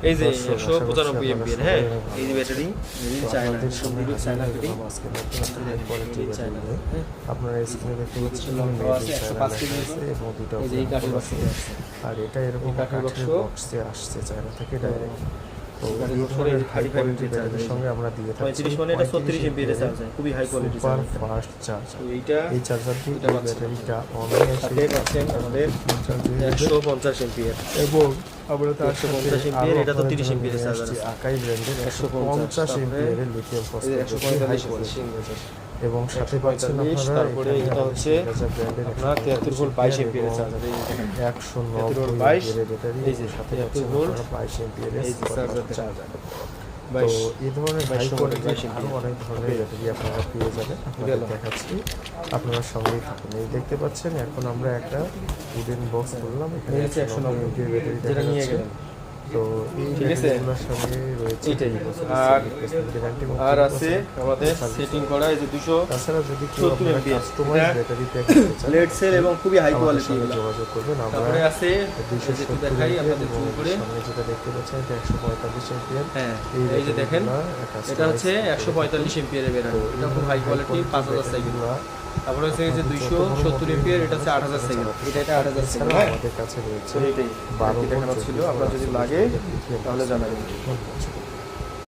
এই যে 195 এমপিএর। হ্যাঁ, এই যে ব্যাটারি চায়না, সম্পূর্ণ চায়না ফিটিং। আপনারা স্ক্রিনে দেখতে পাচ্ছেন এবং দুটো এই যে এই কাঠের বাক্স আছে, আর এটা এরকম কাঠের বাক্স বক্সে আসছে চায়না থেকে ডাইরেক্ট। তো কাঠের এই বাক্স ধরনের হাই 35 কোয়ালিটি এমপিএর ব্যাটারির সঙ্গে আমরা দিয়ে থাকছি 35 মানে এটা 36 এমপিএর চার্জার, খুবই high quality super charger. Fast charger. এইটা এই চার্জারটি এটা এই পাচ্ছেন। ব্যাটারিটা অনলাইনে সাথে পাচ্ছেন আমাদের 150 এমপিএর। এবং আমরা তার সাথে 150 এমপিএর, এটা তো 30 এমপিএর চার্জার আছে। আকাই ব্র্যান্ডের 150 150 এমপিএর লিথিয়াম এই যে ফসফেট 145 এবং সাথে পাচ্ছেন 145, আপনারা তারপরে এটা হচ্ছে আপনার 73 ভোল্ট 22 এমপিএর চার্জার। এই যে দেখেন 190 22 এমপিএর ব্যাটারি, এই যে সাথে 73 পাচ্ছেন ভোল্ট আপনারা 22 এমপিএর এই যে চার্জার চার্জার। তো 22 এই ধরনের হাই 22 কোয়ালিটির আরও এমপিএর। অনেক ধরনের ব্যাটারি আপনারা পেয়ে যাবেন, আপনাদের গেল। দেখাচ্ছি, আপনারা সঙ্গেই থাকুন। এই দেখতে পাচ্ছেন এখন আমরা একটা উডেন বক্স করলাম, এখানে এই হচ্ছে 190 এমপিএর ব্যাটারি যেটা দেখা নিয়ে যাচ্ছে। গেলেন। তো এই ঠিক আছে? ব্যাটারিগুলোর সঙ্গে রয়েছে এইটাই। 3 বছরের আর replacement guarantee এবং আর 3 আছে বছরের আমাদের service। সেটিং করা এই যে 200 তাছাড়া যদি কেউ 70 আপনারা MPH কাস্টমাইজ এটা ব্যাটারি প্যাক নিতে চান লেড সেল এবং খুবই হাই আমাদের কোয়ালিটি সঙ্গে এগুলো। যোগাযোগ করবেন। আমরা তারপরে আছে 270 একটু দেখাই আপনাদের এবং জুম করে। সামনে যেটা দেখতে পাচ্ছেন এটা 145 এমপিএর। হ্যাঁ, এই যে দেখেন এটা হচ্ছে 145 এমপিএর এর ব্যাটারি, এটা খুব হাই কোয়ালিটি 5000 সাইকেল। তারপরে হচ্ছে এই যে 270 এমপিএর, এটা হচ্ছে 8000 সাইকেল, এটা 8000 সাইকেল। হ্যাঁ, আমাদের কাছে রয়েছে তো এইটাই 12 দেখানো ছিল, আপনার যদি লাগে তাহলে জানাবেন। ধন্যবাদ।